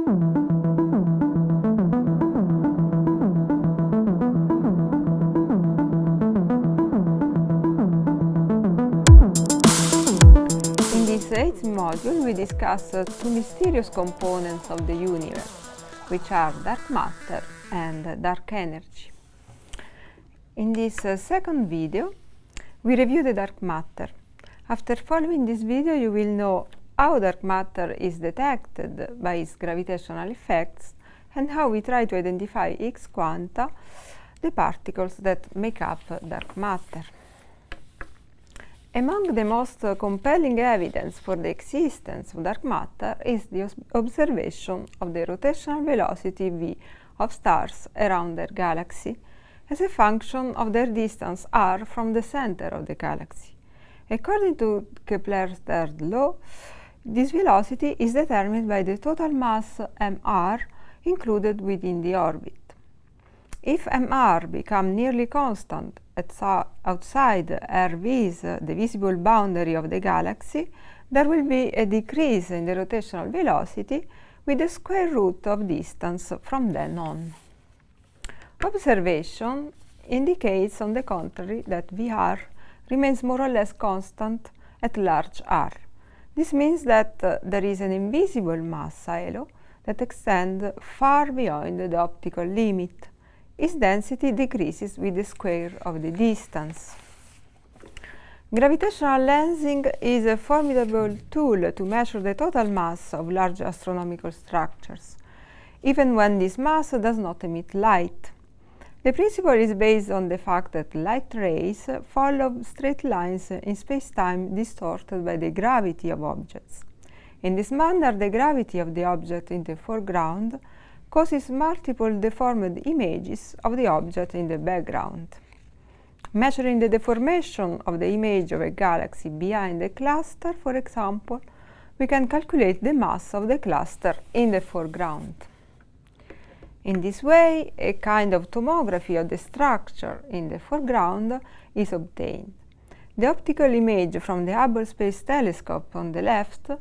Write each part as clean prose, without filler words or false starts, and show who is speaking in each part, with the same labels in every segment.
Speaker 1: In this 8th module, we discuss two mysterious components of the universe, which are dark matter and dark energy. In this second video, we review the dark matter. After following this video, you will know how dark matter is detected by its gravitational effects and how we try to identify X quanta, the particles that make up dark matter. Among the most compelling evidence for the existence of dark matter is the observation of the rotational velocity v of stars around their galaxy as a function of their distance r from the center of the galaxy. According to Kepler's third law, this velocity is determined by the total mass mr included within the orbit. If mr becomes nearly constant outside RV's, the visible boundary of the galaxy, there will be a decrease in the rotational velocity with the square root of distance from then on. Observation indicates, on the contrary, that Vr remains more or less constant at large r. This means that there is an invisible mass halo that extends far beyond the optical limit. Its density decreases with the square of the distance. Gravitational lensing is a formidable tool to measure the total mass of large astronomical structures, even when this mass does not emit light. The principle is based on the fact that light rays follow straight lines in space-time distorted by the gravity of objects. In this manner, the gravity of the object in the foreground causes multiple deformed images of the object in the background. Measuring the deformation of the image of a galaxy behind a cluster, for example, we can calculate the mass of the cluster in the foreground. In this way, a kind of tomography of the structure in the foreground is obtained. The optical image from the Hubble Space Telescope on the left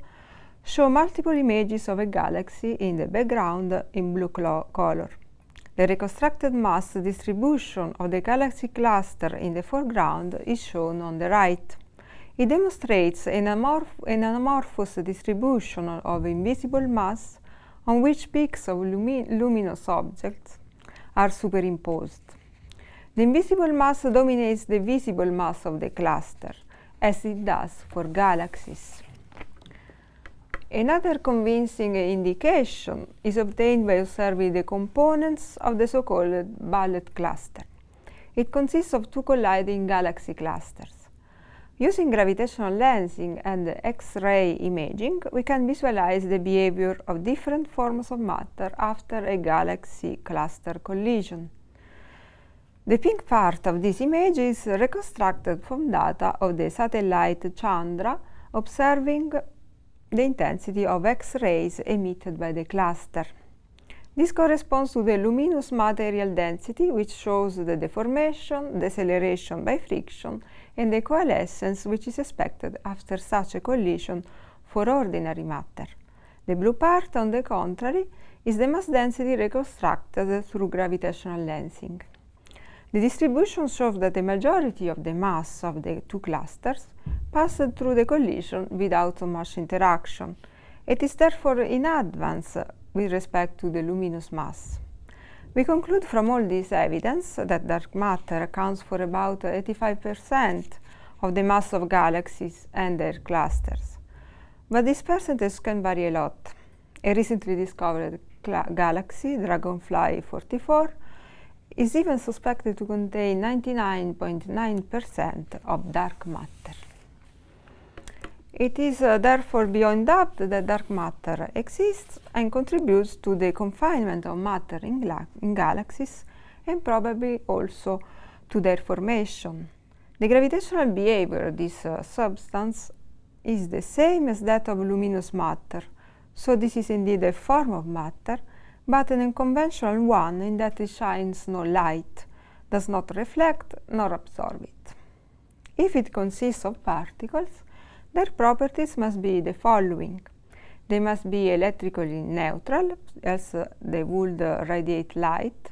Speaker 1: show multiple images of a galaxy in the background in blue color. The reconstructed mass distribution of the galaxy cluster in the foreground is shown on the right. It demonstrates an amorphous distribution of invisible mass on which peaks of luminous objects are superimposed. The invisible mass dominates the visible mass of the cluster, as it does for galaxies. Another convincing indication is obtained by observing the components of the so-called bullet cluster. It consists of two colliding galaxy clusters. Using gravitational lensing and X-ray imaging, we can visualize the behavior of different forms of matter after a galaxy cluster collision. The pink part of this image is reconstructed from data of the satellite Chandra observing the intensity of X-rays emitted by the cluster. This corresponds to the luminous material density, which shows the deformation, deceleration by friction, and the coalescence which is expected after such a collision for ordinary matter. The blue part, on the contrary, is the mass density reconstructed through gravitational lensing. The distribution shows that the majority of the mass of the two clusters passed through the collision without much interaction. It is therefore in advance with respect to the luminous mass. We conclude from all this evidence that dark matter accounts for about 85% of the mass of galaxies and their clusters. But this percentage can vary a lot. A recently discovered galaxy, Dragonfly 44, is even suspected to contain 99.9% of dark matter. It is therefore beyond doubt that dark matter exists and contributes to the confinement of matter in galaxies and probably also to their formation. The gravitational behavior of this substance is the same as that of luminous matter, so this is indeed a form of matter, but an unconventional one in that it shines no light, does not reflect nor absorb it. If it consists of particles, their properties must be the following. They must be electrically neutral, else they would radiate light.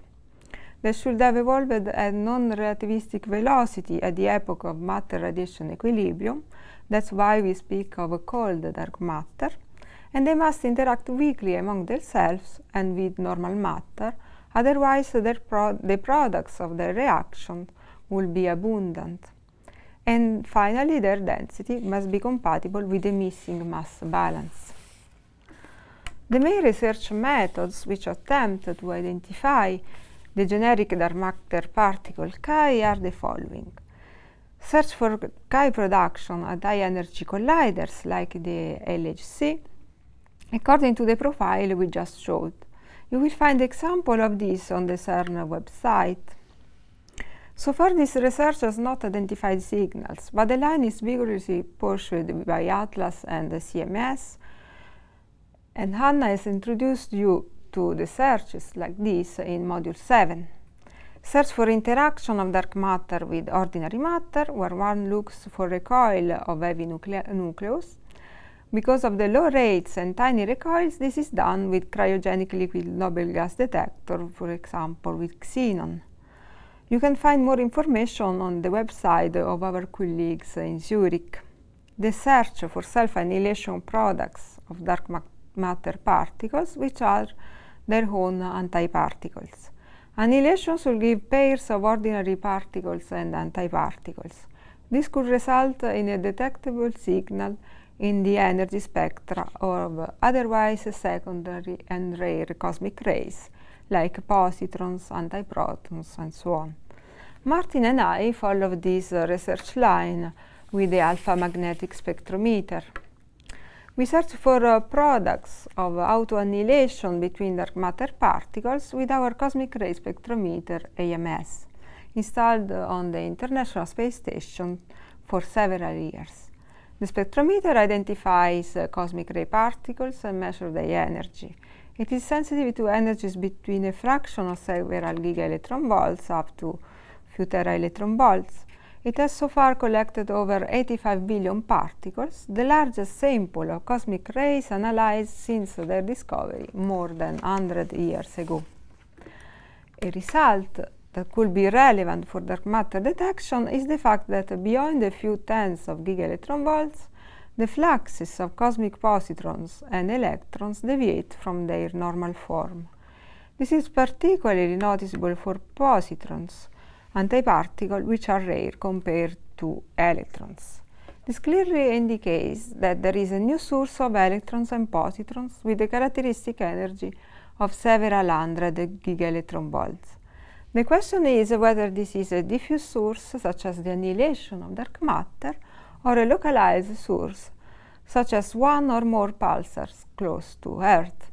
Speaker 1: They should have evolved at non-relativistic velocity at the epoch of matter radiation equilibrium. That's why we speak of a cold dark matter. And they must interact weakly among themselves and with normal matter, otherwise the products of their reaction will be abundant. And finally, their density must be compatible with the missing mass balance. The main research methods which attempt to identify the generic dark matter particle Chi are the following. Search for Chi production at high energy colliders like the LHC, according to the profile we just showed. You will find example of this on the CERN website. So far, this research has not identified signals, but the line is vigorously pursued by Atlas and the CMS, and Hannah has introduced you to the searches like this in Module 7. Search for interaction of dark matter with ordinary matter, where one looks for recoil of heavy nucleus. Because of the low rates and tiny recoils, this is done with cryogenic liquid noble gas detector, for example with xenon. You can find more information on the website of our colleagues in Zurich. The search for self-annihilation products of dark matter particles, which are their own antiparticles. Annihilations will give pairs of ordinary particles and antiparticles. This could result in a detectable signal in the energy spectra of otherwise secondary and rare cosmic rays, like positrons, antiprotons, and so on. Martin and I followed this research line with the alpha magnetic spectrometer. We search for products of autoannihilation between dark matter particles with our cosmic ray spectrometer AMS, installed on the International Space Station for several years. The spectrometer identifies cosmic ray particles and measures their energy. It is sensitive to energies between a fraction of several gigaelectron volts up to few teraelectron volts. It has so far collected over 85 billion particles, the largest sample of cosmic rays analyzed since their discovery more than 100 years ago. A result that could be relevant for dark matter detection is the fact that beyond a few tens of gigaelectron volts, the fluxes of cosmic positrons and electrons deviate from their normal form. This is particularly noticeable for positrons, antiparticles which are rare compared to electrons. This clearly indicates that there is a new source of electrons and positrons with a characteristic energy of several hundred gigaelectron volts. The question is whether this is a diffuse source, such as the annihilation of dark matter, or a localized source, such as one or more pulsars close to Earth.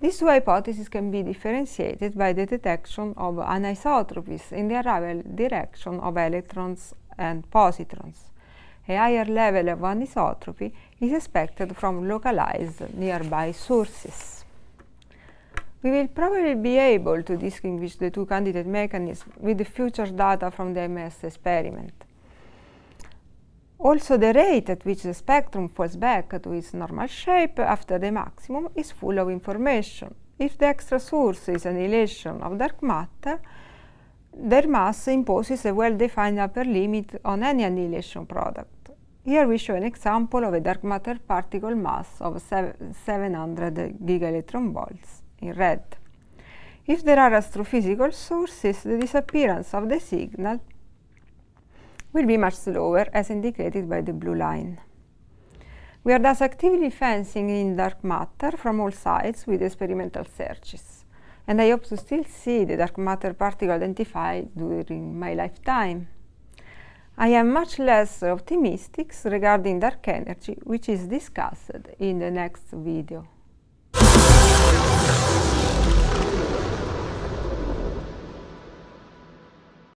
Speaker 1: These two hypotheses can be differentiated by the detection of anisotropies in the arrival direction of electrons and positrons. A higher level of anisotropy is expected from localized nearby sources. We will probably be able to distinguish the two candidate mechanisms with the future data from the MS experiment. Also, the rate at which the spectrum falls back to its normal shape after the maximum is full of information. If the extra source is annihilation of dark matter, their mass imposes a well-defined upper limit on any annihilation product. Here we show an example of a dark matter particle mass of 700 gigaelectron volts in red. If there are astrophysical sources, the disappearance of the signal will be much slower, as indicated by the blue line. We are thus actively fencing in dark matter from all sides with experimental searches, and I hope to still see the dark matter particle identified during my lifetime. I am much less optimistic regarding dark energy, which is discussed in the next video.